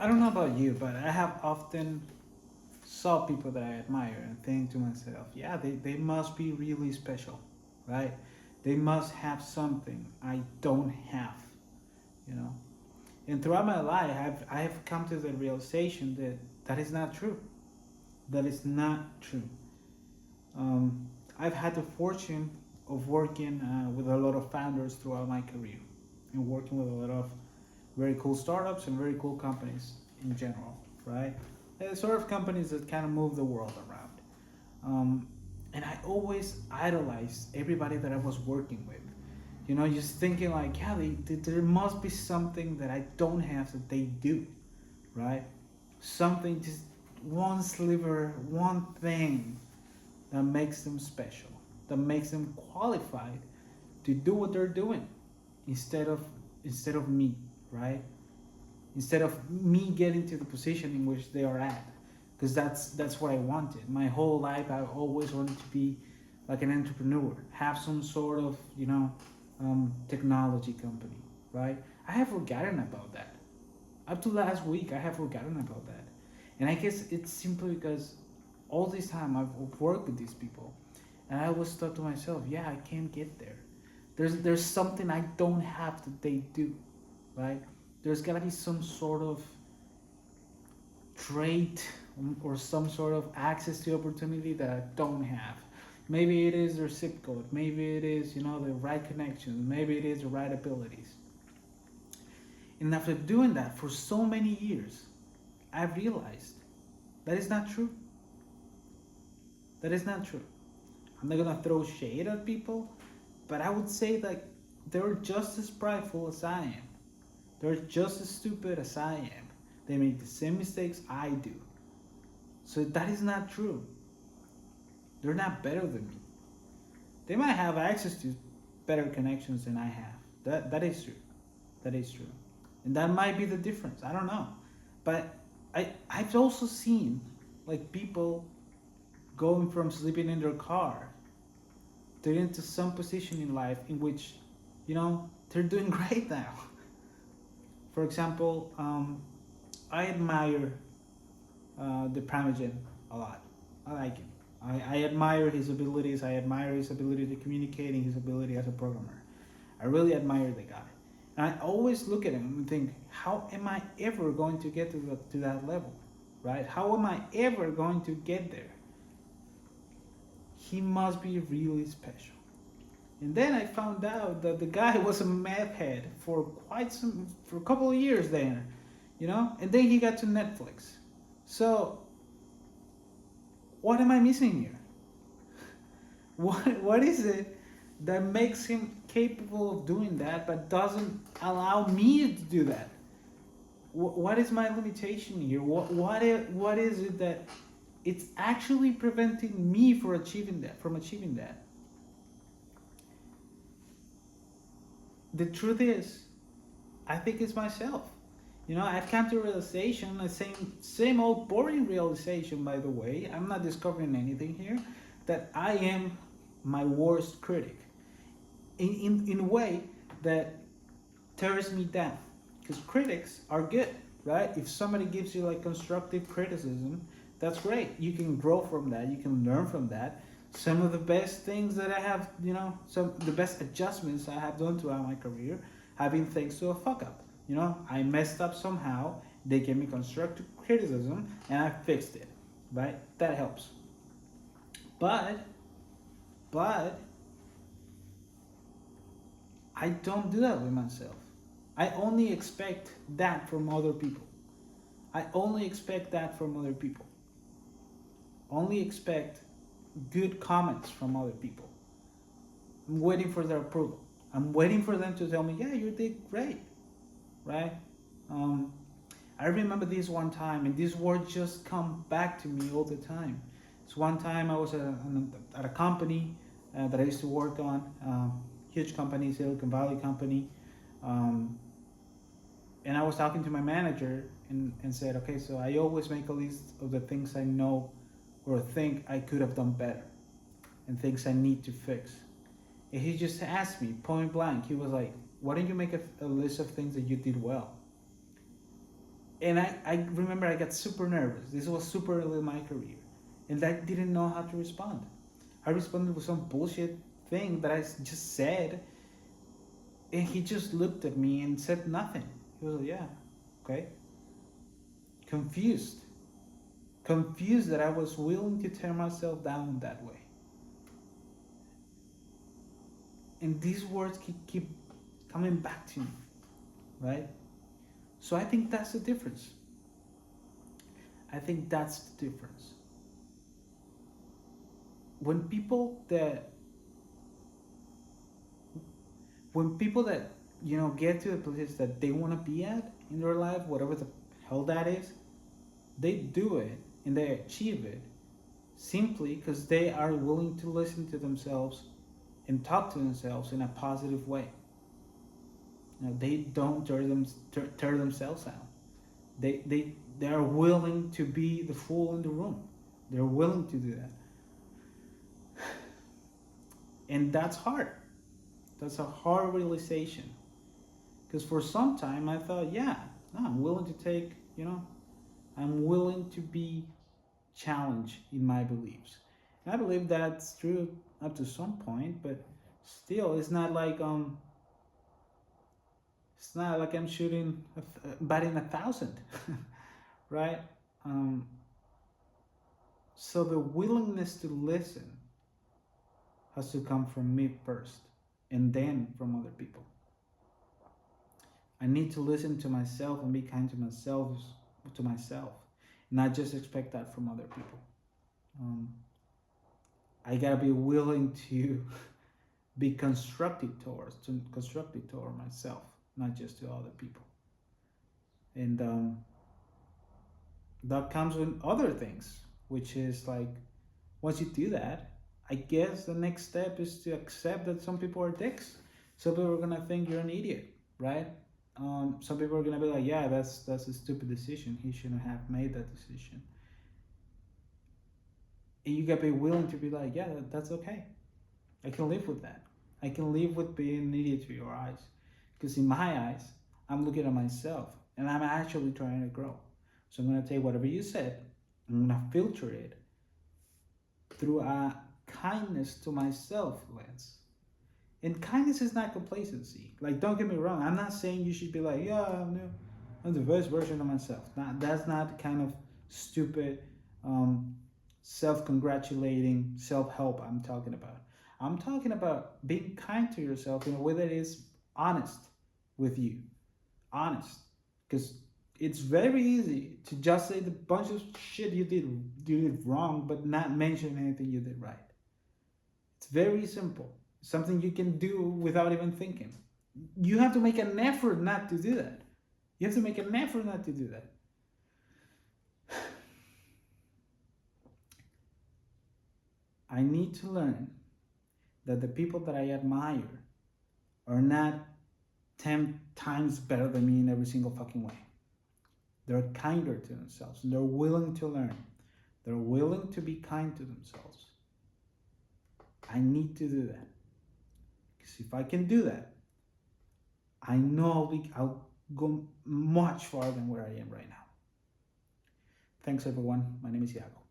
I don't know about you, but I have often saw people that I admire and think to myself, yeah, they must be really special, right? They must have something I don't have, you know. And throughout my life, I have come to the realization that that is not true. That is not true. Um, I've had the fortune of working with a lot of founders throughout my career and working with a lot of very cool startups and very cool companies in general, right? The sort of companies that kind of move the world around. Um, and I always idolized everybody that I was working with. You know, just thinking like, yeah, there must be something that I don't have that they do, right? Something, just one sliver, one thing that makes them special, that makes them qualified to do what they're doing instead of instead of me, right? Instead of me getting to the position in which they are at, because that's what I wanted. My whole life, I always wanted to be like an entrepreneur, have some sort of technology company, right? I have forgotten about that. Up to last week, I have forgotten about that, and I guess it's simply because all this time I've worked with these people, and I always thought to myself, yeah, I can't get there. There's something I don't have that they do, right? There's gotta be some sort of trait or some sort of access to opportunity that I don't have. Maybe it is their zip code. Maybe it is, the right connections. Maybe it is the right abilities. And after doing that for so many years, I've realized that is not true. That is not true. I'm not gonna throw shade at people, but I would say that they're just as prideful as I am. They're just as stupid as I am. They make the same mistakes I do. So that is not true. They're not better than me. They might have access to better connections than I have. That is true. That is true. And that might be the difference. I don't know. But I've also seen like people going from sleeping in their car to into some position in life in which, they're doing great now. For example, I admire the Primogen a lot. I like him. I admire his abilities. I admire his ability to communicate and his ability as a programmer. I really admire the guy. And I always look at him and think, how am I ever going to get to that level? Right? How am I ever going to get there? He must be really special. And then I found out that the guy was a meth head for a couple of years there, and then he got to Netflix. So what am I missing here? What is it that makes him capable of doing that but doesn't allow me to do that? What is my limitation here? What is it that it's actually preventing me from achieving that? The truth is, I think it's myself. I've come to a realization, the same old boring realization, by the way. I'm not discovering anything here, that I am my worst critic. In a way that tears me down. Because critics are good, right? If somebody gives you like constructive criticism, that's great. You can grow from that, you can learn from that. Some of the best things that I have, some the best adjustments I have done throughout my career have been thanks to a fuck up. I messed up somehow, they gave me constructive criticism, and I fixed it, right? That helps. But, but, I don't do that with myself. I only expect that from other people. I only expect that from other people. Only expect good comments from other people. I'm waiting for their approval. I'm waiting for them to tell me, yeah, you did great, right? Um, I remember this one time, and this word just come back to me all the time. It's one time I was at a company that I used to work on, huge company, Silicon Valley company, um, and I was talking to my manager and said, okay, so I always make a list of the things I know or think I could have done better and things I need to fix. And he just asked me point blank, he was like, why don't you make a list of things that you did well? And I remember I got super nervous. This was super early in my career. And I didn't know how to respond. I responded with some bullshit thing that I just said. And he just looked at me and said nothing. He was like, yeah, okay. Confused. Confused that I was willing to tear myself down that way. And these words keep coming back to me, right? So I think that's the difference. I think that's the difference. When people that get to the places that they want to be at in their life, whatever the hell that is, they do it and they achieve it simply because they are willing to listen to themselves and talk to themselves in a positive way. They don't tear themselves out. They are willing to be the fool in the room. They're willing to do that, and that's hard. That's a hard realization. Because for some time I thought, yeah, no, I'm willing to take, I'm willing to be challenged in my beliefs. And I believe that's true up to some point, but still, it's not like I'm shooting, batting 1,000, right? Um, so the willingness to listen has to come from me first, and then from other people. I need to listen to myself and be kind to myself, not just expect that from other people. I gotta be willing to be constructive toward myself, not just to other people. And that comes with other things, which is like, once you do that, I guess the next step is to accept that some people are dicks. Some people are gonna think you're an idiot, right? Some people are gonna be like, yeah, that's a stupid decision. He shouldn't have made that decision. And you gotta be willing to be like, yeah, that's okay. I can live with that. I can live with being an idiot to your eyes. Because in my eyes, I'm looking at myself and I'm actually trying to grow. So I'm going to take whatever you said, I'm going to filter it through a kindness to myself lens. And kindness is not complacency. Like, don't get me wrong. I'm not saying you should be like, yeah, I'm the best version of myself. That's not the kind of stupid, self-congratulating self-help I'm talking about. I'm talking about being kind to yourself in a way that is honest with you. Honest. Because it's very easy to just say the bunch of shit you did wrong, but not mention anything you did right. It's very simple. Something you can do without even thinking. You have to make an effort not to do that. You have to make an effort not to do that. I need to learn that the people that I admire are not 10 times better than me in every single fucking way. They're kinder to themselves. They're willing to learn. They're willing to be kind to themselves. I need to do that. Because if I can do that, I know I'll go much farther than where I am right now. Thanks, everyone. My name is Iago.